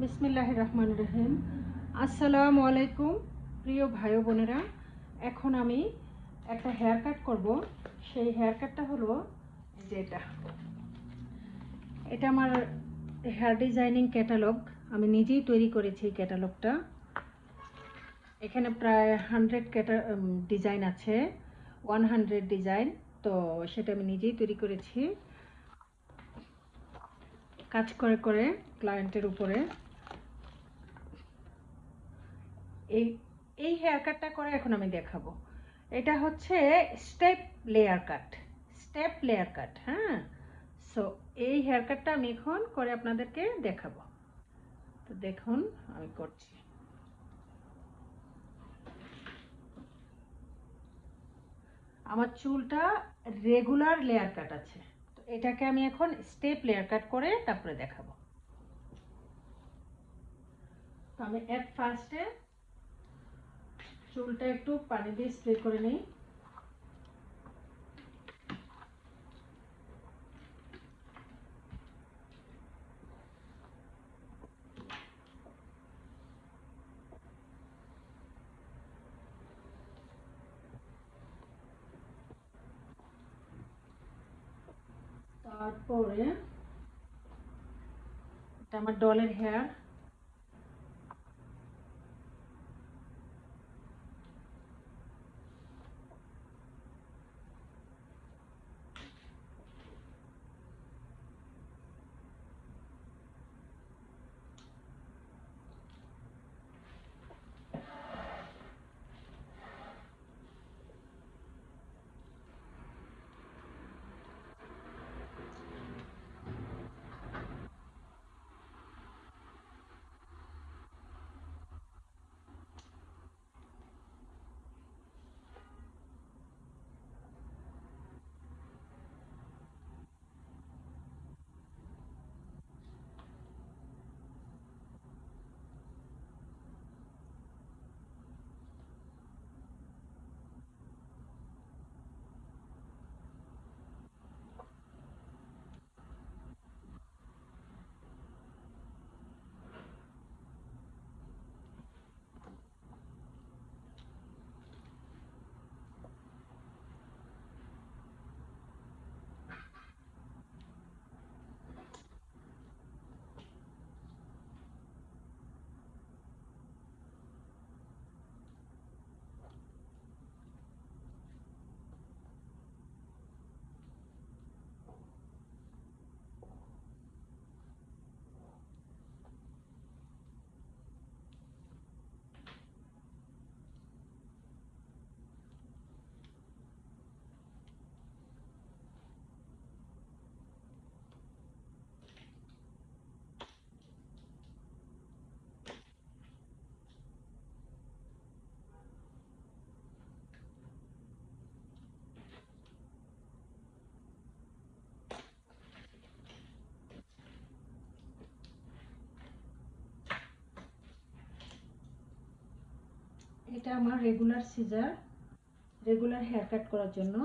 বিসমিল্লাহির রহমানির রহিম। আসসালামু আলাইকুম প্রিয় ভাই বোনেরা। এখন আমি একটা হেয়ার কাট করব। সেই হেয়ার কাটটা হলো যে এটা আমার হেয়ার ডিজাইনিং ক্যাটালগ। আমি নিজেই তৈরি করেছি এই ক্যাটালগটা। এখানে প্রায় 100 ডিজাইন আছে, 100 ডিজাইন। তো সেটা আমি নিজেই তৈরি করেছি কাজ করে করে ক্লায়েন্টের উপরে। এই এই হেয়ার কাটটা করে এখন আমি দেখাবো। এটা হচ্ছে স্টেপ লেয়ার কাট, স্টেপ লেয়ার কাট। হ্যাঁ, সো এই হেয়ার কাটটা আমি এখন করে আপনাদেরকে দেখাবো। তো দেখুন আমি করছি। আমার চুলটা রেগুলার লেয়ার কাট আছে, তো এটাকে আমি এখন স্টেপ লেয়ার কাট করে তারপরে দেখাবো। তো আমি এট ফার্স্টে চুলটা একটু পানি দিয়ে স্প্রে করে নিই। তারপরে এটা আমার ডলের হেয়ার। এটা আমার regular scissor, regular hair cut করার জন্য।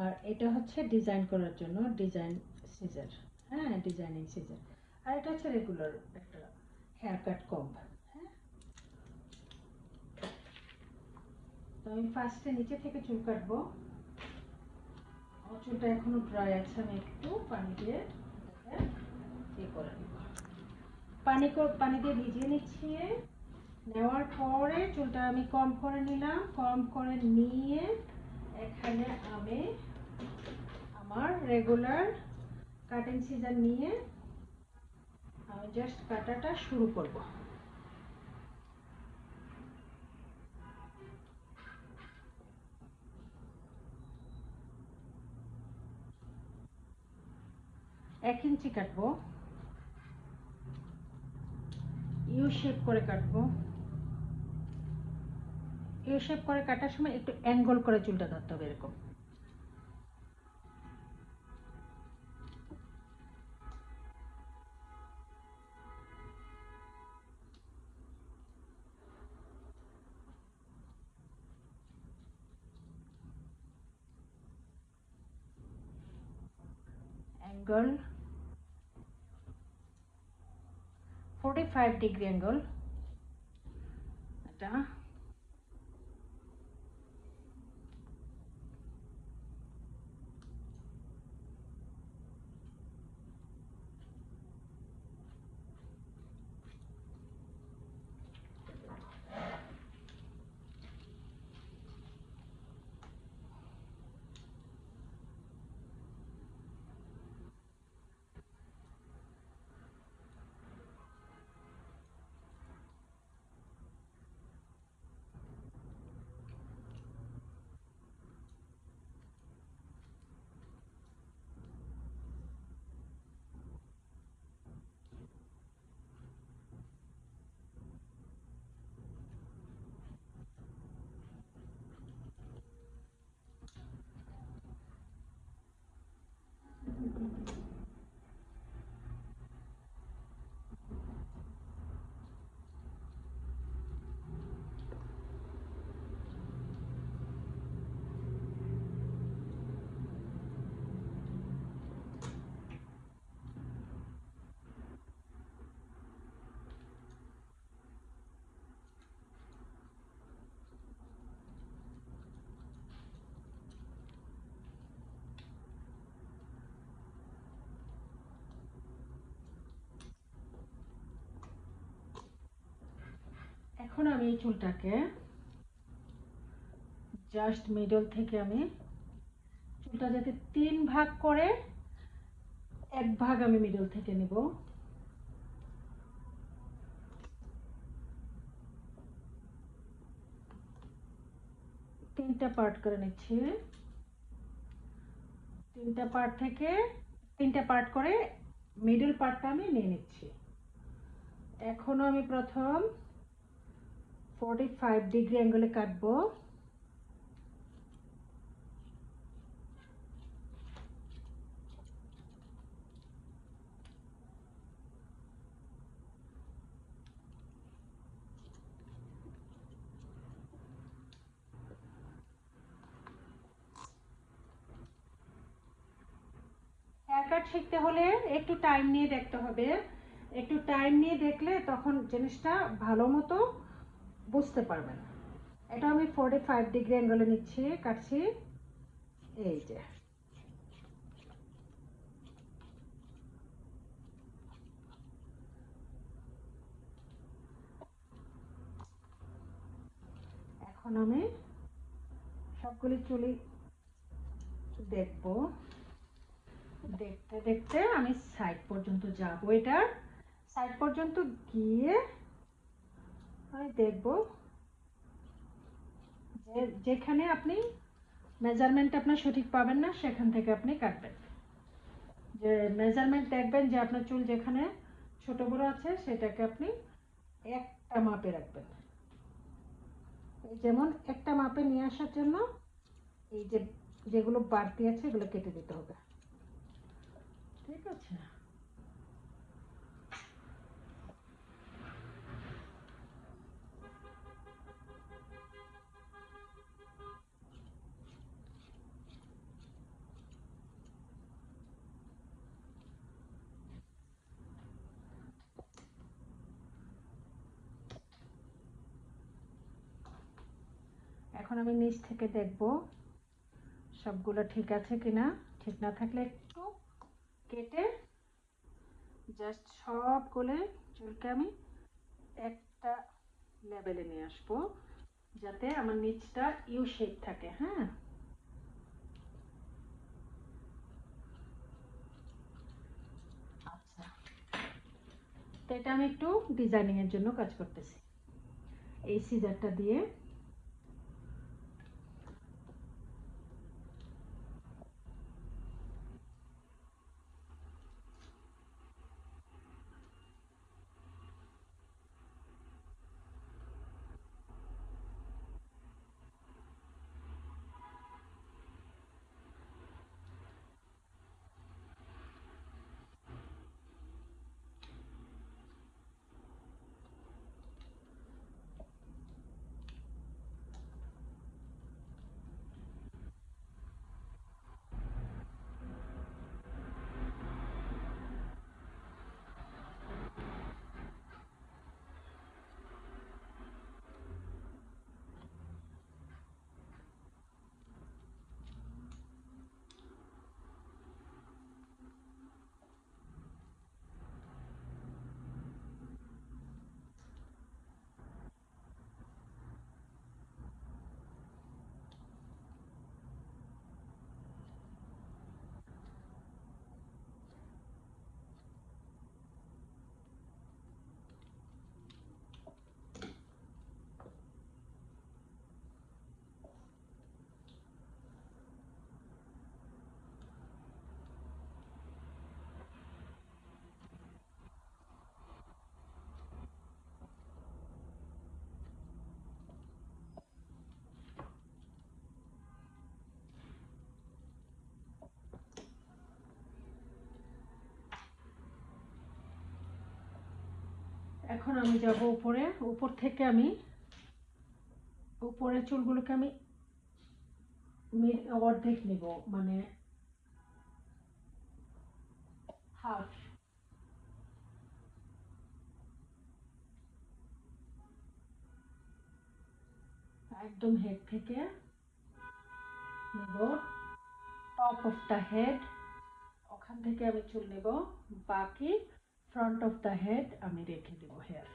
আর এটা হচ্ছে ডিজাইন করার জন্য, ডিজাইন সিজার। হ্যাঁ, ডিজাইনিং সিজার। আর এটা হচ্ছে রেগুলার একটা হেয়ার কাট কম্ব। হ্যাঁ, তো আমি ফার্স্টে নিচে থেকে চুল কাটবো। আমার চুলটা এখনো ড্রাই আছে, আমি একটু পানি দিয়ে এটাকে করে নিব। পানি দিয়ে ভিজিয়ে নিচ্ছি। নেওয়ার পরে চুলটা আমি কম করে নিলাম। কম করে নিয়ে এখানে আমি আমার রেগুলার কাটিং সিজার নিয়ে আমি জাস্ট কাটাটা শুরু করব। এক ইঞ্চি কাটবো, ইউ শেপ করে কাটবো। ইউ শেপ করে কাটার সময় একটু অ্যাঙ্গল করে চুলটা ধরতে হবে, এরকম। অ্যাঙ্গল 45 ডিগ্রি অ্যাঙ্গেল এটা। এখন আমি এই চুলটাকে জাস্ট মিডল থেকে আমি চুলটা যাতে 3 ভাগ করে 1 ভাগ আমি মিডল থেকে নিব। 3টা পার্ট করে নিচ্ছি। 3টা পার্ট থেকে 3টা পার্ট করে মিডল পার্টটা আমি নিয়ে নিচ্ছি। এখনো আমি প্রথম 45 ডিগ্রি অ্যাঙ্গেলে কাটবো। হেয়ার কাট শিখতে হলে একটু টাইম নিয়ে দেখতে হবে। একটু টাইম নিয়ে দেখলে তখন জিনিসটা ভালো মতো বুঝতে পারবেন। এটা আমি 45 ডিগ্রি অ্যাঙ্গেলে নিচ্ছি, কাটছি। এই যে এখন আমি সবগুলি চুলি দেখবো। দেখতে দেখতে আমি সাইড পর্যন্ত যাব। এটার সাইড পর্যন্ত গিয়ে আমি দেখব যে যেখানে আপনি মেজারমেন্ট আপনার সঠিক পাবেন না সেখান থেকে আপনি কাটবেন। যে মেজারমেন্ট দেখবেন যে আপনার চুল যেখানে ছোট বড় আছে সেটাকে আপনি একটা মাপে রাখবেন। যেমন একটা মাপে নিয়ে আসার জন্য এই যে যেগুলো বাড়তি আছে এগুলো কেটে দিতে হবে। ঠিক আছে। এখন আমি নিচ থেকে দেখব সবগুলো ঠিক আছে কিনা। ঠিক না থাকলে একটু কেটে জাস্ট সবগুলো চুলকে আমি একটা লেভেলে নিয়ে আসবো যাতে আমার নিচটা ইউ শেপ থাকে। হ্যাঁ, আচ্ছা। তো এটা আমি একটু ডিজাইনিং এর জন্য কাজ করতেছি এই সিজারটা দিয়ে। এখন আমি যাব উপরে, উপর থেকে আমি উপরের চুলগুলোকে আমি অর্ধেক নিব, মানে হাফ। একদম হেড থেকে নেব, টপ অফ দ্য হেড, ওখান থেকে আমি চুল নেব, বাকি ফ্রন্ট অফ দ্য হেড আমি রেখে দেব হেয়ার,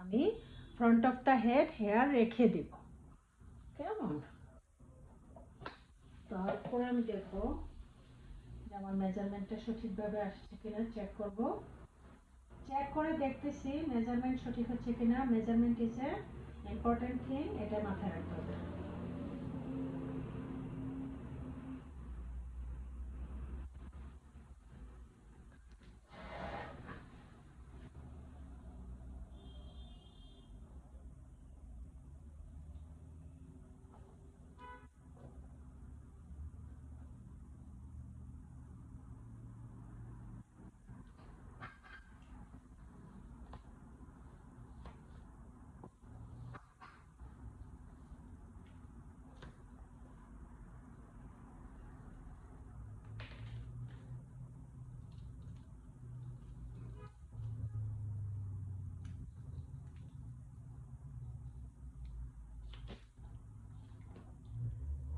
আমি front of the head hair রেখে দেব, কেমন? তারপরে আমি দেখবো যে আমার মেজারমেন্টটা সঠিকভাবে আসছে কিনা, চেক করব, চেক করে দেখতেছি মেজারমেন্ট সঠিক হচ্ছে কিনা। Measurement is a important thing, এটা মাথায় রাখতে হবে।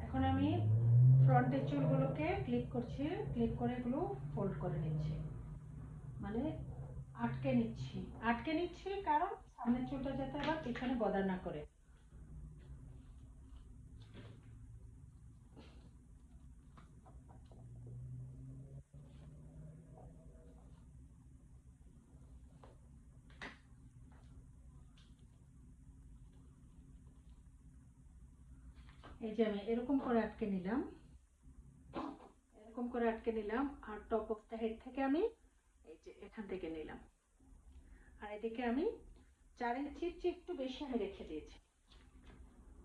এখন আমি ফ্রন্টের চুলগুলোকে ক্লিপ করছি, ক্লিপ করে এগুলো ফোল্ড করে নিচ্ছি, মানে আটকে নিচ্ছি, আটকে নিচ্ছি কারণ সামনের চুলটা যাতে আবার পিছনে বদা না করে। এই যে আমি এরকম করে আটকে নিলাম, এরকম করে আটকে নিলাম, আর টপ অফ দ্য হেড থেকে আমি এই যে এখান থেকে নিলাম, আর এদিকে আমি 4 ইঞ্চির চেয়ে একটু বেশি আমি রেখে দিয়েছি,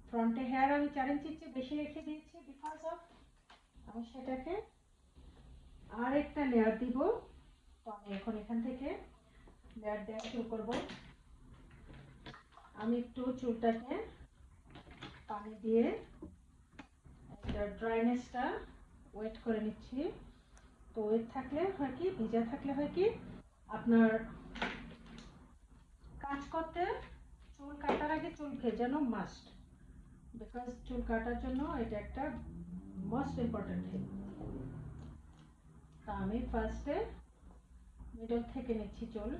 ফ্রন্টে হেয়ার আমি 4 ইঞ্চির চেয়ে বেশি রেখে দিয়েছি, বিকজ অফ আমি সেটাকে আর একটা লেয়ার দিব। তো আমি এখন এখান থেকে লেয়ার দেওয়া শুরু করব। আমি একটু চুলটাকে পানি দিয়ে ড্রাইনেসটা ওয়েট করে নিচ্ছি। তো ওয়েট থাকলে হয় কি, ভিজা থাকলে হয় কি, আপনার কাজ করতে চুল কাটার আগে চুল ভেজানো মাস্ট, বিকজ চুল কাটার জন্য এটা একটা মোস্ট ইম্পর্টেন্ট থিং। তা আমি ফার্স্টে মিডল থেকে নিচ্ছি চুল।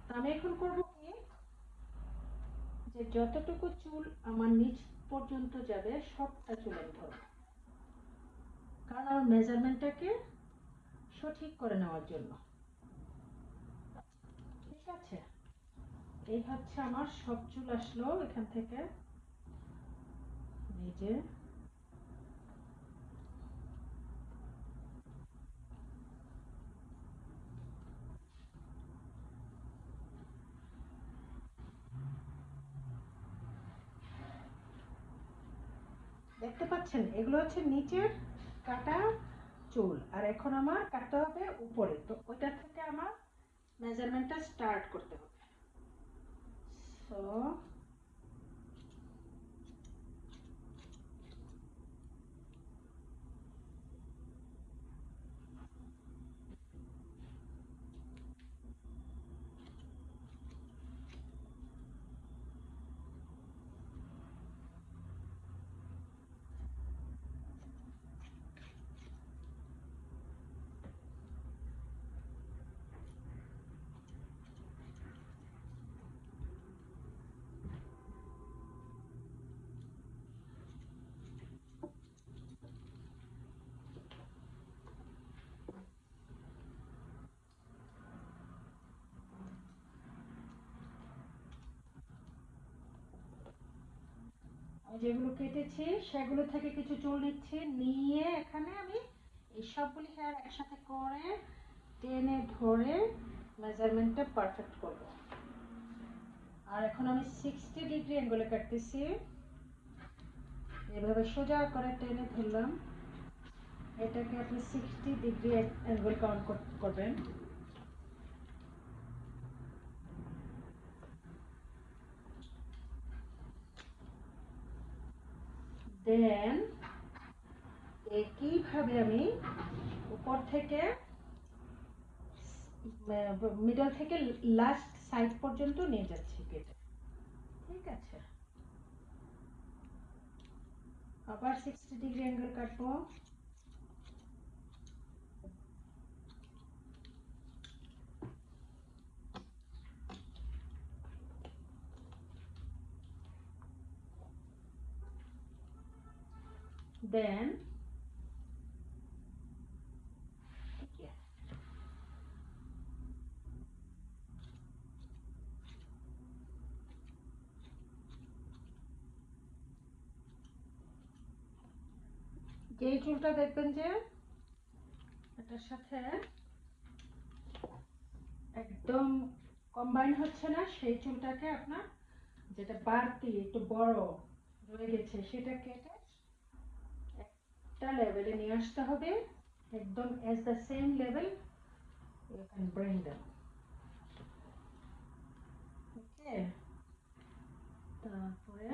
তা আমি এখন করবো কি, যে যতটুকু চুল আমার নিচ পর্যন্ত যাবে সবটা চুল আমি ধরবো, কারণ আমার মেজারমেন্টটাকে সঠিক করে নেওয়ার জন্য। ঠিক আছে, এই হচ্ছে আমার সব চুল আসলো এখান থেকে, এই যে দেখতে পাচ্ছেন, এগুলো হচ্ছে নিচের কাটা চুল, আর এখন আমার কাটতে হবে উপরে। তো ওইটা থেকে আমার মেজারমেন্টটা স্টার্ট করতে হবে। সো যেগুলো কেটেছি সেগুলো থেকে কিছু চুল নিচ্ছি, নিয়ে এখানে আমি এই সবগুলি হেয়ার একসাথে করে টেনে ধরে মেজারমেন্টটা পারফেক্ট করব। আর এখন আমি 60 ডিগ্রি অ্যাঙ্গেলে কাটতেছি, এভাবে সোজা করে টেনে ধরলাম, এটাকে আপনি 60 ডিগ্রি অ্যাঙ্গেল কাউন্ট করবেন। দেন একইভাবে আমি উপর থেকে মিডল থেকে লাস্ট সাইড পর্যন্ত নিয়ে যাচ্ছি কেটে। ঠিক আছে, আবার 60 ডিগ্রি অ্যাঙ্গেল কাটবো। দেন যেই চুলটা দেখবেন যে এটার সাথে একদম কম্বাইন হচ্ছে না, সেই চুলটাকে আপনার যেটা বাড়তি একটু বড় রয়ে গেছে সেটা কেটে একটা লেভেলে নিয়ে আসতে হবে, একদম as the same level you can bring them. ওকে, তারপরে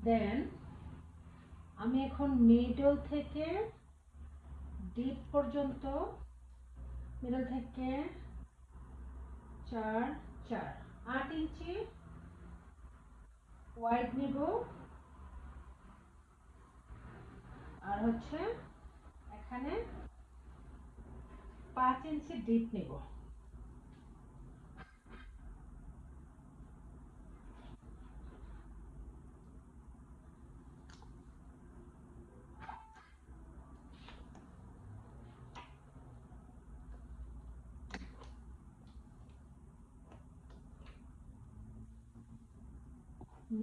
দেন আমি এখন মিডল থেকে ডিপ পর্যন্ত, মিডল থেকে 4 4 8 ইঞ্চি ওয়াইড নিব, আর হচ্ছে এখানে 5 ইঞ্চি ডিপ নিব।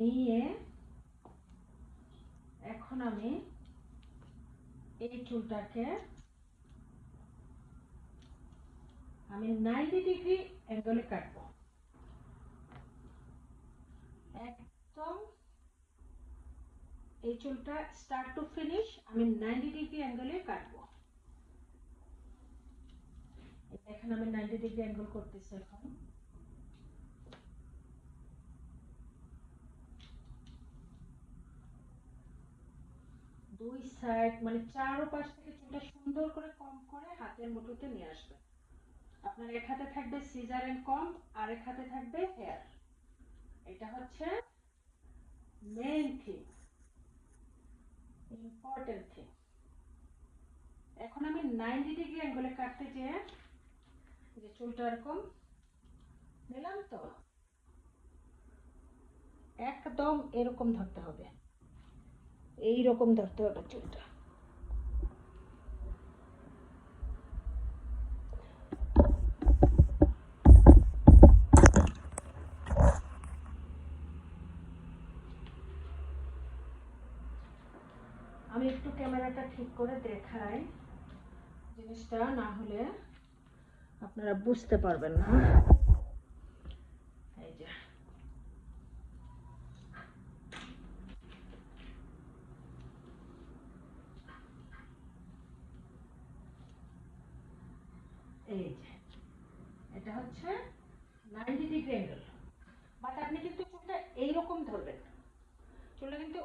নিয়ে এখন আমি এই চুলটাকে আমি 90 ডিগ্রি অ্যাঙ্গেলে কাটবো, একদম এই চুলটা স্টার্ট টু ফিনিশ আমি 90 ডিগ্রি অ্যাঙ্গেলে কাটবো। এখন আমি 90 ডিগ্রি অ্যাঙ্গেল করতেছি। এখন দুই সাইড মানে চারপাশ থেকে চুলটা সুন্দর করে কম করে হাতের মুঠোতে নিয়ে আসবেন। আপনার এক হাতে থাকবে সিজার এন্ড কম, আর এক হাতে থাকবে হেয়ার। এটা হচ্ছে মেইন থিং, ইম্পর্টেন্ট থিং। এখন আমি 90 ডিগ্রি অ্যাঙ্গেলে কাটতে যেয়ে যে চুলটা এরকম নিলাম, তো একদম এরকম ধরতে হবে, এই রকম ধরতে হবে চুলটা। আমি একটু ক্যামেরাটা ঠিক করে দেখাই জিনিসটা, না হলে আপনারা বুঝতে পারবেন না। এই যে এই যে এটা হচ্ছে 90 ডিগ্রি অ্যাঙ্গেল, বাট আপনি কিন্তু চুলটা এইরকম ধরবেন না, চুলটা কিন্তু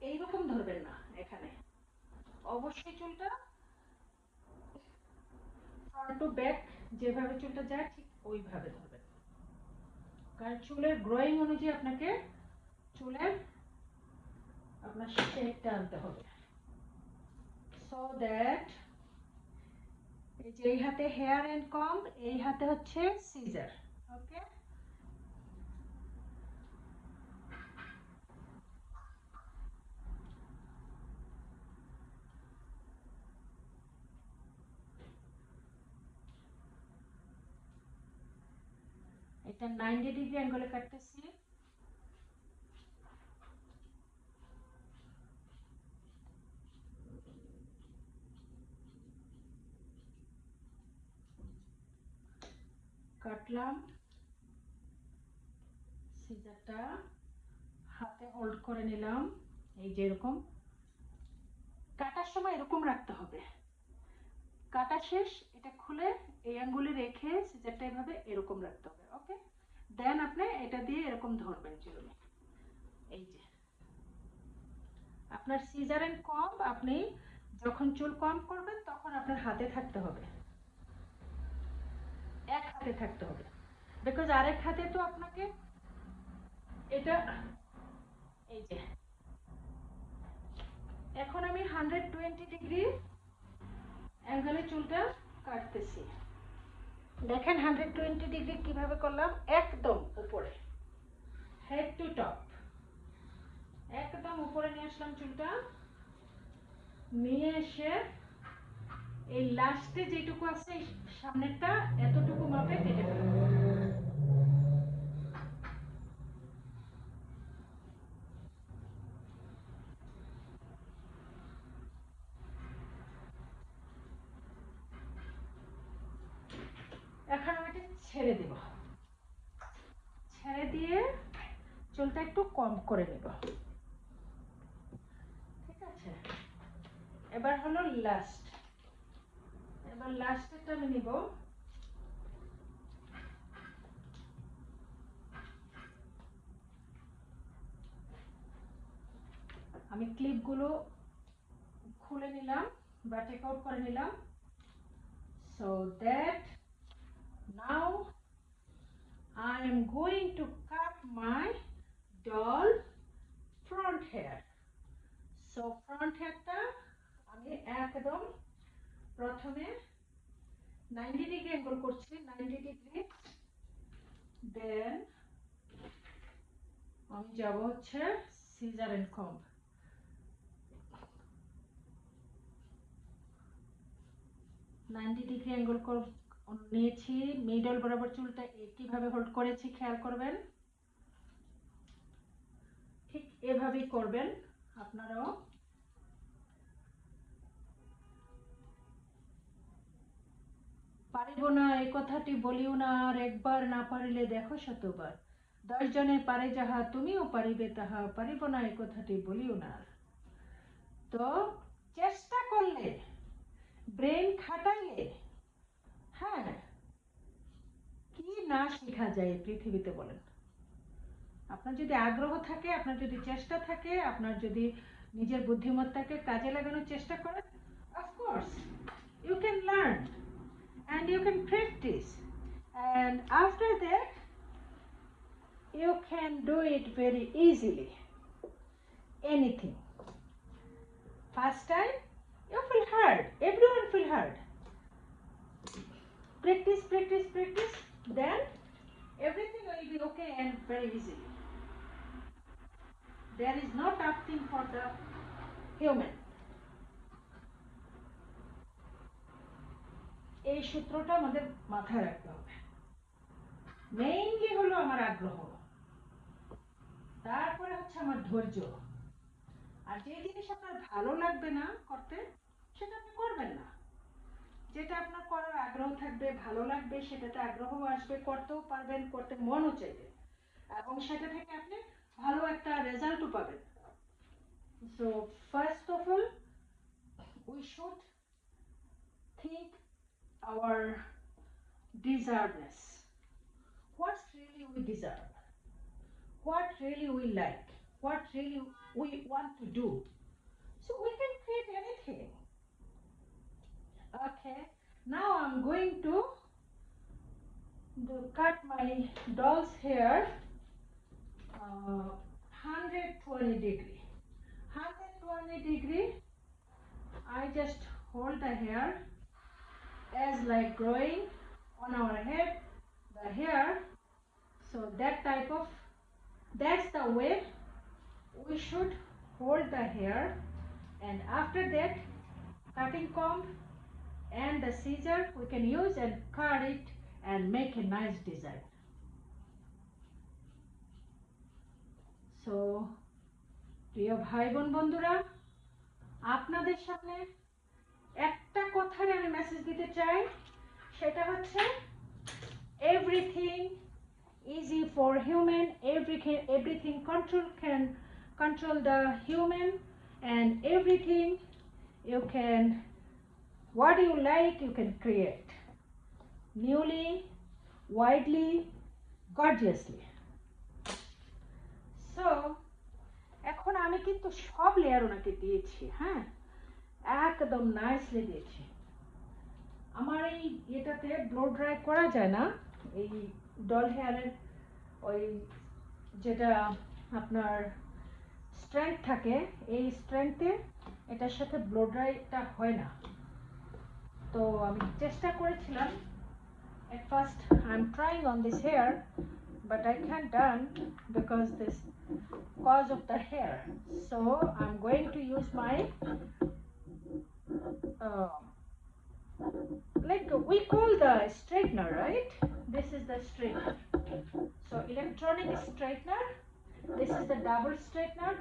এইরকম ধরবেন না, এখানে অবশ্যই চুলটা ফ্রন্ট টু ব্যাক যেভাবে চুলটা যায় ঠিক ওইভাবে ধরবেন, কারণ চুলের গ্রোয়িং অনুযায়ী আপনাকে চুলের আপনার শেপটা আনতে হবে, সো দ্যাট এই যে এই হাতে হেয়ার এন্ড কম্ব, এই হাতে হচ্ছে সিজার। ওকে, এটা 90 ডিগ্রি অ্যাঙ্গেলে কাটতেছি। কাটলাম, সিজারটা হাতে হোল্ড করে নিলাম, এই যে এরকম। কাটার সময় এরকম রাখতে হবে, কাটা শেষ এটা খুলে এই আঙ্গুলে রেখে সিজারটা এভাবে এরকম রাখতে হবে। ওকে, দেন আপনি এটা দিয়ে এরকম ধরবেন চুলে। এই যে আপনার সিজার এন্ড কম্ব, আপনি যখন চুল কম্ব করবেন তখন আপনার হাতে থাকতে হবে, এক হাতে থাকতে হবে, বিকজ আরেক হাতে তো আপনাকে এটা, এই যে এখন আমি 120 ডিগ্রি অ্যাঙ্গেলে চুলটা কাটতেছি। দেখেন 120 ডিগ্রি কিভাবে করলাম, একদম উপরে, হেড টু টপ, একদম উপরে নিয়ে আসলাম চুলটা, নিয়ে এসে এই লাস্টে যেটুকু আছে সামনেরটা এতটুকু মাপে কেটে ফেলবো। এখন আমি এটা ছেড়ে দেব, ছেড়ে দিয়ে চুলটা একটু কম করে নেব। ঠিক আছে, এবার হলো লাস্ট, এবার লাস্টেরটা আমি নিব। আমি ক্লিপগুলো খুলে নিলাম বা টেক আউট করে নিলাম, so that now I am going to cut my doll front hair. So front hairটা আমি একদম প্রথমে 90 ডিগ্রি অ্যাঙ্গেল করছি, 90 ডিগ্রি, দেন আমি যাব হচ্ছে সিজার এন্ড কম্ব। 90 ডিগ্রি অ্যাঙ্গেল নিয়েছি, মিডল বরাবর চুলটা কিভাবে হোল্ড করেছি খেয়াল করবেন, ঠিক এভাবেই করবেন আপনারাও। পারিব না এই কথাটি বলিও না, আর একবার না পারিলে দেখো শতবার, 10 জনে পারে যাহা তুমিও পারিবে তাহা, পারিব না এই কথাটি বলিও না। তো চেষ্টা করলে, ব্রেন খাটাইলে, হ্যাঁ, কি না শেখা যায় পৃথিবীতে বলেন। আপনার যদি আগ্রহ থাকে, আপনার যদি চেষ্টা থাকে, আপনার যদি নিজের বুদ্ধিমত্তাকে কাজে লাগানোর চেষ্টা করেন, of course you can learn and you can practice, and after that you can do it very easily, anything. First time you feel hard, everyone feel hard, practice practice practice, then everything will be okay and very easily. There is no tough thing for the human. এই সূত্রটা আমাদের মাথায় রাখতে হবে। Mainly হলো আমার আগ্রহ, তারপরে হচ্ছে আমার ধৈর্য, আর যে জিনিস আপনার ভালো লাগবে না করতে সেটা আপনি করবেন না। যেটা আপনার করার আগ্রহ থাকবে, ভালো লাগবে, সেটাতে আগ্রহ আসবে, করতেও পারবেন, করতে মনও চাইবে, এবং সেটা থেকে আপনি ভালো একটা রেজাল্টও পাবেন। So first of all we should think our deservedness, what really we deserve, what really we like, what really we want to do, so we can create anything. Okay, now I'm going to cut my doll's hair 120 degree. 120 degree, I just hold the hair as like growing on our head, the hair, so that type of, that's the way we should hold the hair, and after that cutting comb and the scissor we can use and cut it and make a nice design. So প্রিয় ভাই বোন বন্ধুরা, আপনাদের সামনে একটা কথাই আমি message দিতে চাই, সেটা হচ্ছে everything easy for human, everything can control the human, and everything you can, what you like you can create newly, widely, gorgeously. So এখন আমি কিন্তু সব লেয়ার ওনাকে দিয়েছি, হ্যাঁ, একদম নাইসলি দিয়েছি। আমার এই এটাতে ব্লো ড্রাই করা যায় না, এই ডল হেয়ারের ওই যেটা আপনার স্ট্রেংথ থাকে, এই স্ট্রেংথে এটার সাথে ব্লো ড্রাইটা হয় না। তো আমি চেষ্টা করেছিলাম, at first I'm trying on this hair but I can't done because this cause of the hair, so I'm going to use my like we call the straightener, right? This is the straightener, so electronic straightener. This is the double straightener.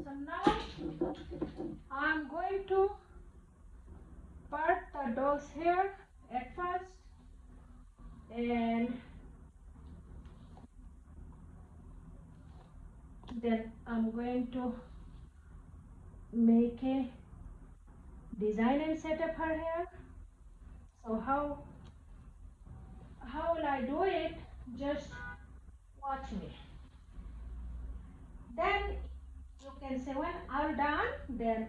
So now I'm going to part the doll's hair at first, and then I'm going to make a design and set up her hair. So how will I do it? Just watch me. Then you can say, when all done, then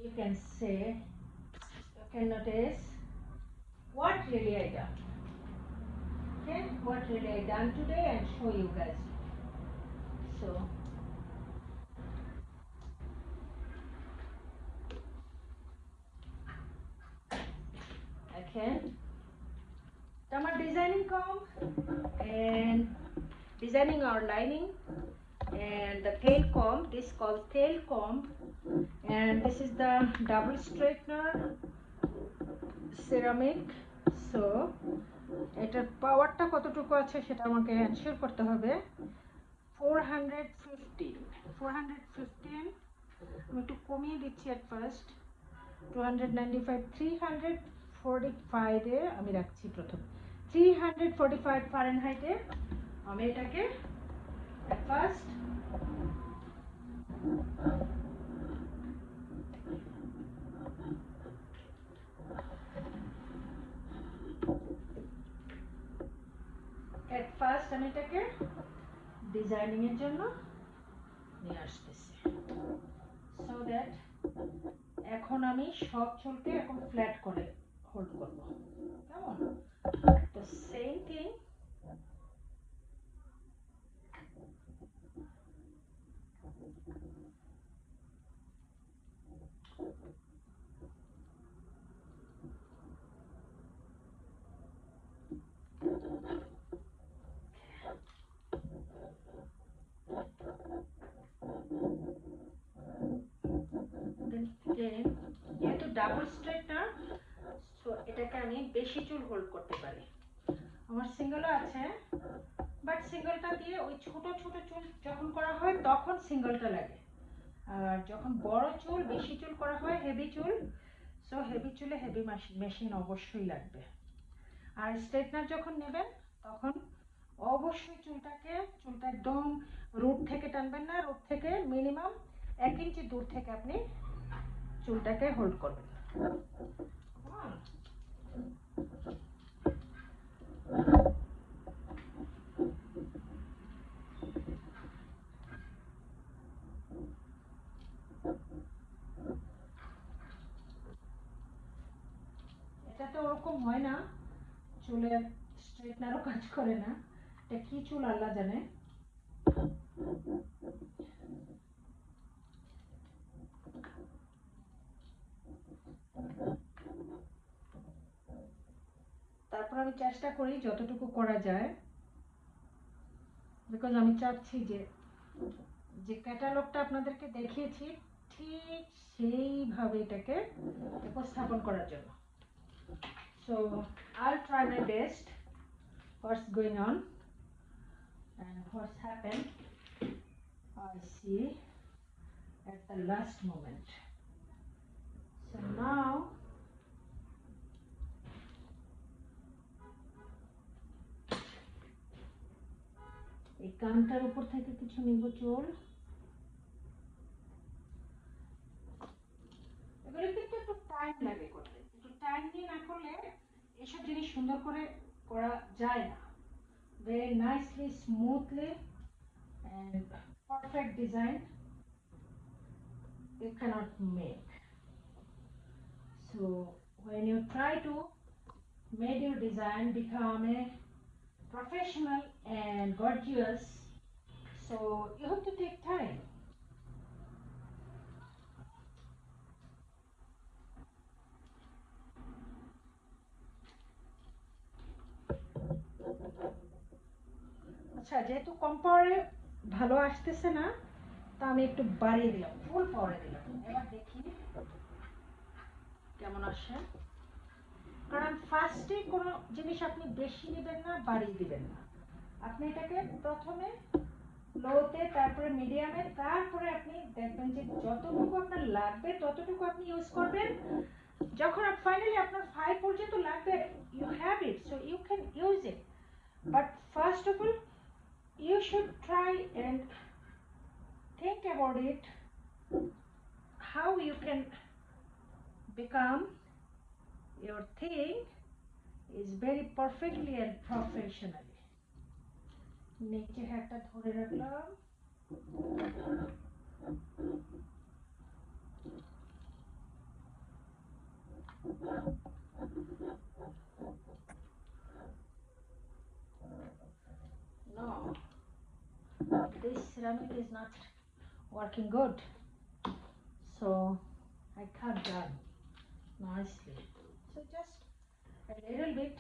you can say, you can notice what really I done. Okay, what really I done today, and show you guys. So okay, আমার designing comb and designing our lining, and the tail comb, this is called tail comb, and this is the double straightener ceramic. So এটার পাওয়ারটা কতটুকু আছে সেটা আমাকে ensure করতে হবে। 415 আমি একটু কমিয়ে দিচ্ছি at first, 295, 345 এ আমি রাখছি প্রথম, 345 ফারেনহাইটে আমি এটাকে at first আমি এটাকে ডিজাইনিং এর জন্য নিয়ে আসতেছি, সো দ্যাট এখন আমি সব চুলকে এখন ফ্ল্যাট করে হোল্ড করব, কেমন? তো সেম থিং যেহেতু ডাবল স্ট্রেটনার, সো এটাকে আমি বেশি চুল হোল্ড করতে পারি। আমার সিঙ্গেলও আছে, বাট সিঙ্গেলটা দিয়ে ওই ছোট ছোট চুল যখন করা হয় তখন সিঙ্গেলটা লাগে, আর যখন বড় চুল বেশি চুল করা হয়, হেভি চুল, সো হেভি চুলে হেভি মেশিন অবশ্যই লাগবে। আর স্ট্রেটনার যখন নেবেন তখন অবশ্যই চুলটা একদম রুট থেকে টানবেন না, রুট থেকে মিনিমাম 1 ইঞ্চি দূর থেকে আপনি চুলটাকে হোল্ড করবেন। এটা তো ওরকম হয় না, চুলের স্ট্রেটনারও কাজ করে না, এটা কি চুল আল্লাহ জানে। তারপর আমি চেষ্টা করি যতটুকু করা যায়, বিকজ আমি চাচ্ছি যে ক্যাটালগটা আপনাদেরকে দেখিয়েছি ঠিক সেইভাবে এটাকে উপস্থাপন করার জন্য। So I'll try my best what's going on and what's happened I see at the last moment. So now এই কানটার উপর থেকে কিছু নিব চুল, এগুলো কিন্তু একটু টাইম লাগে করতে, একটু টাইম নিয়ে না করলে এসব জিনিস সুন্দর করে করা যায় না। very nicely, smoothly and perfect design you cannot make. So when you try to make your design become a professional and gorgeous, so you have to take time. আচ্ছা, যেহেতু কম পাওয়ারে ভালো আসতেছে না, তা আমি একটু বাড়িয়ে দিলাম, ফুল পাওয়ারে দিলাম। এবার দেখি কেমন আসে। কারণ ফার্স্টে কোনো জিনিস আপনি বেশি নেবেন না, বাড়িয়ে দিবেন না। আপনি এটাকে প্রথমে লোতে, তারপরে মিডিয়ামে, তারপরে আপনি দেখবেন যে যতটুকু আপনার লাগবে ততটুকু আপনি ইউজ করবেন। যখন ফাইনালি আপনার 5 পর্যন্ত লাগবে, you have it, so you can use it. But first of all you should try and think about it, how you can become your thing is very perfectly and professionally. নিচে হাতটা ধরে রাখলাম, no, this ceramic is not working good, so I cut down nicely, so just a little bit.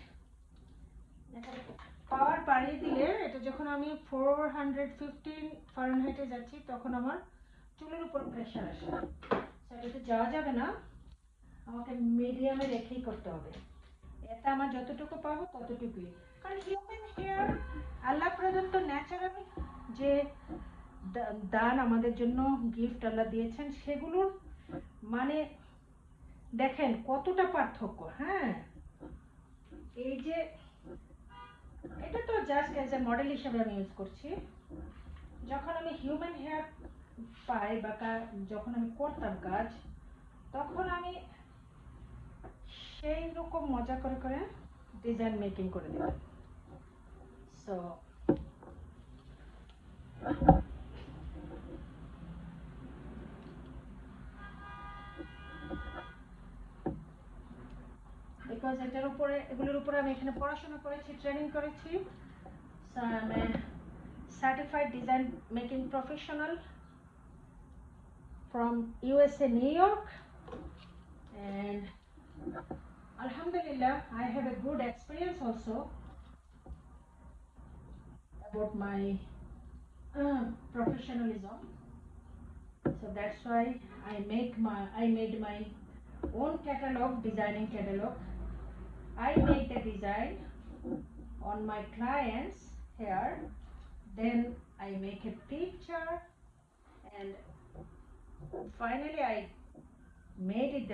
পাওয়ার বাড়িয়ে দিলে এটা যখন আমি 415 ফারেনহাইটে যাচ্ছি তখন আমার চুলের উপর প্রেশার আসে, সেটাতে যাওয়া যাবে না, আমাকে মিডিয়ামে রেখেই করতে হবে। এটা আমার যতটুকু পাবো ততটুকুই, কারণ হিউম্যান হেয়ার আল্লাহ প্রদত্ত ন্যাচারাল যে দান আমাদের জন্য গিফট আল্লাহ দিয়েছেন, সেগুলোর মানে দেখেন কতটা পার্থক্য। হ্যাঁ, এই যে এটা তো জাস্ট অ্যাজ এ মডেল হিসেবে আমি ইউজ করছি। যখন আমি হিউম্যান হেয়ার পাই বা যখন আমি করতাম কাজ, তখন আমি সেই রকম মজা করে করে ডিজাইন মেকিং করে দিতাম। সো বিকজ এটার উপরে, এগুলোর উপরে আমি এখানে পড়াশোনা করেছি, ট্রেনিং করেছি। So I M A certified design making professional from USA, New York, and Alhamdulillah I have a good experience also about my professionalism. So that's why I made my own catalog, designing catalog. I make the design on my clients here, then I make a picture, and finally I made it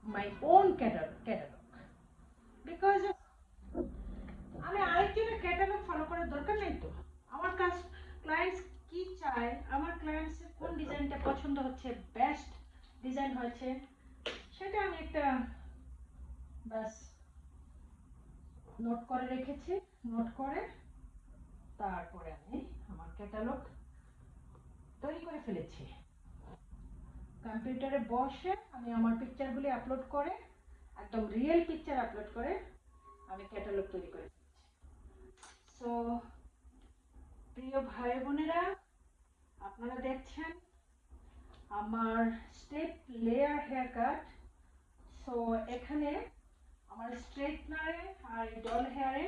my own catalog because আমি আরেকজনের catalogue follow করার দরকার নেই তো। আমার কাজ clients কি চায়, আমার ক্লায়েন্টসের কোন ডিজাইনটা পছন্দ হচ্ছে, বেস্ট ডিজাইন হয়েছে, সেটা আমি একটা বাস নোট করে রেখেছি। নোট করে তারপরে আমি আমার ক্যাটালগ তৈরি করে ফেলেছি। কম্পিউটারে বসে আমি আমার পিকচারগুলি আপলোড করে, একদম রিয়েল পিকচার আপলোড করে আমি ক্যাটালগ তৈরি করে ফেলেছি। সো প্রিয় ভাই বোনেরা, আপনারা দেখছেন আমার step layer hair cut. So এখানে আমার স্ট্রেটনারে আর ডল হেয়ারে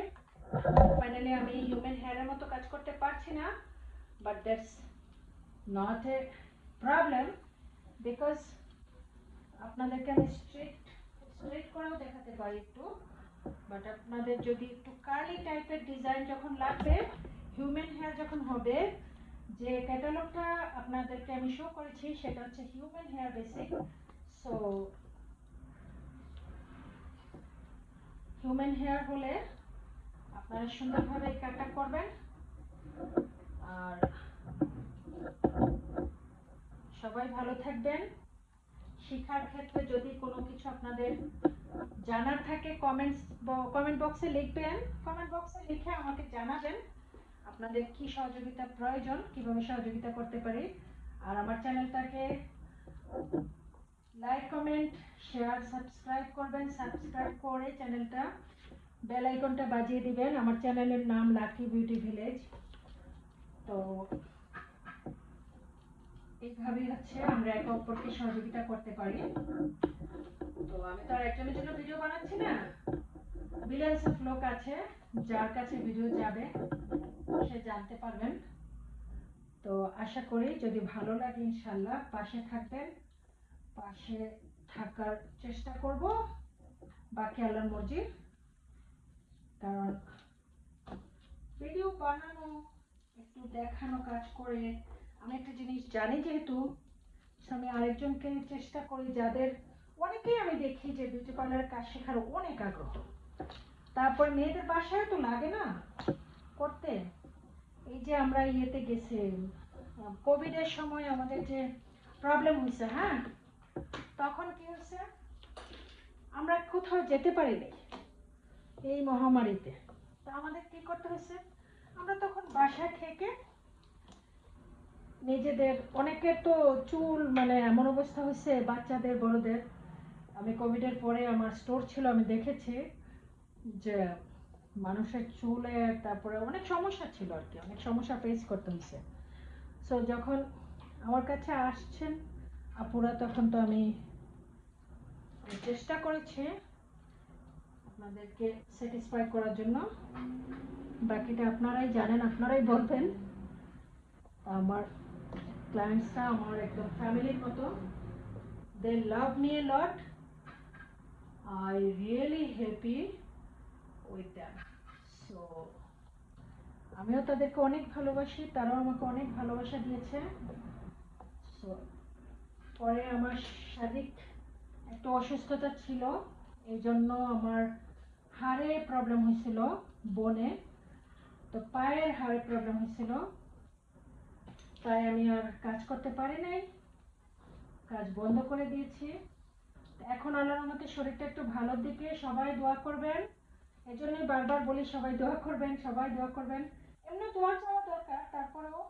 ফাইনালি আমি হিউম্যান হেয়ারের মতো কাজ করতে পারছি না, but that's not a problem, because আপনাদেরকে আমি স্ট্রেট করেও দেখাতে পারি একটু। বাট আপনাদের যদি একটু কার্লি টাইপের ডিজাইন যখন লাগবে, হিউম্যান হেয়ার যখন হবে, যে ক্যাটালগটা আপনাদেরকে আমি শো করেছি সেটা হচ্ছে human hair basic. So human hair হলে আপনারা সুন্দরভাবে কাটটা করবেন, আর সবাই ভালো থাকবেন। শেখার ক্ষেত্রে যদি কোনো কিছু আপনাদের জানার থাকে কমেন্ট বক্সে লিখবেন। কমেন্ট বক্সে লিখে আমাকে জানাবেন আপনাদের কি সহযোগিতা প্রয়োজন, কিভাবে সহযোগিতা করতে পারি। আর আমার চ্যানেলটাকে লাইক, কমেন্ট, শেয়ার, সাবস্ক্রাইব করবেন। সাবস্ক্রাইব করে চ্যানেলটা বেল আইকনটা বাজিয়ে দিবেন। আমার চ্যানেলের নাম লাকি বিউটি ভিলেজ। তো এইভাবেই হচ্ছে আমরা একে অপরকে সহযোগিতা করতে পারি। তো আমি তো আর একজনের জন্য ভিডিও বানাচ্ছি না, বিলিয়ন্স অফ লোক আছে যার কাছে ভিডিও যাবে সে জানতে পারবেন। তো আশা করি যদি ভালো লাগে ইনশাল্লাহ পাশে থাকবেন। পাশে থাকার চেষ্টা করব, বাকি আল্লাহর মর্জি। কারণ ভিডিও বানানো, একটু দেখানো কাজ করে আমি একটা জিনিস জানি, যেহেতু আমি আরেকজনকে চেষ্টা করি, যাদের অনেকেই আমি দেখি যে বিউটি পার্লারের কাজ শেখার অনেক আগ্রহ। তারপর মেয়েদের বাসায় তো লাগে না করতে। এই যে আমরা ইয়েতে গেছি কোভিডের সময় আমাদের যে প্রবলেম হয়েছে, হ্যাঁ, তখন কি হয়েছে, আমরা কোথাও যেতে পারিনি এই মহামারীতে। তো আমাদের কি করতে হয়েছে, আমরা তখন বাসায় থেকে নিজেদের, অনেকের তো চুল মানে এমন অবস্থা হয়েছে, বাচ্চাদের বড়দের। আমি কোভিডের পরে আমার স্টোর ছিল, আমি দেখেছি যে মানুষের চুলে তারপরে অনেক সমস্যা ছিল আর কি, অনেক সমস্যা ফেস করতে হয়েছে। সো যখন আমার কাছে আসছেন আপুরা, তখন তো আমি চেষ্টা করেছি আপনাদেরকে স্যাটিসফাই করার জন্য। বাকিটা আপনারাই জানেন, আপনারাই বলবেন। আমার ক্লায়েন্টসরা আমার একদম ফ্যামিলির মতো, they love me a lot. I really happy with them. So আমিও তাদেরকে অনেক ভালোবাসি, তারাও আমাকে অনেক ভালোবাসা দিয়েছে। সো পরে আমার শারীরিক একটু অসুস্থতা ছিল, এই জন্য আমার হাড়ে প্রবলেম হয়েছিল, বনে। তো পায়ের হাড়ে প্রবলেম হয়েছিল, তাই আমি আর কাজ করতে পারি নাই, কাজ বন্ধ করে দিয়েছি। এখন আল্লাহর রহমতে শরীরটা একটু ভালোর দিকে, সবাই দোয়া করবেন। এই জন্যই বারবার বলি সবাই দোয়া করবেন, সবাই দোয়া করবেন। এমনি দোয়া চাওয়া দরকার, তারপরেও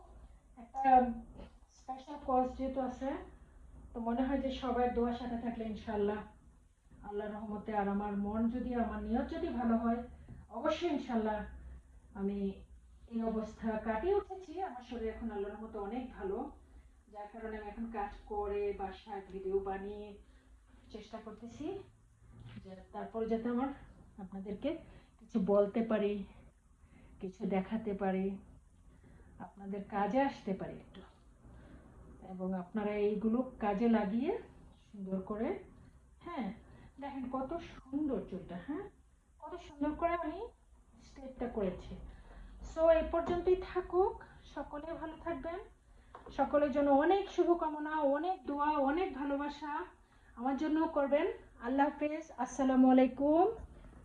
একটা স্পেশাল কজ যেহেতু আছে, তো মনে হয় যে সবাই দোয়ার সাথে থাকলে ইনশাল্লাহ আল্লাহর রহমতে, আর আমার মন যদি, আমার নিয়ত যদি ভালো হয়, অবশ্যই ইনশাল্লাহ আমি এই অবস্থা কাটিয়ে উঠেছি। আমার শরীর এখন আল্লাহর রহমতে অনেক ভালো, যার কারণে আমি এখন কাজ করে বাসায় ভিডিও বানিয়ে চেষ্টা করতেছি যে তারপরে যাতে আমার আপনাদেরকে কিছু বলতে পারি, কিছু দেখাতে পারি, আপনাদের কাজে আসতে পারি একটু, এবং আপনারা এইগুলো কাজে লাগিয়ে সুন্দর করে, হ্যাঁ, দেখেন কত সুন্দর চুলটা, হ্যাঁ, কত সুন্দর করে আমি স্টেপটা করেছি। সো এই পর্যন্তই থাকুক, সকলে ভালো থাকবেন। সকলের জন্য অনেক শুভকামনা, অনেক দোয়া, অনেক ভালোবাসা আমার জন্য করবেন। আল্লাহ হাফেজ, আসসালামু আলাইকুম।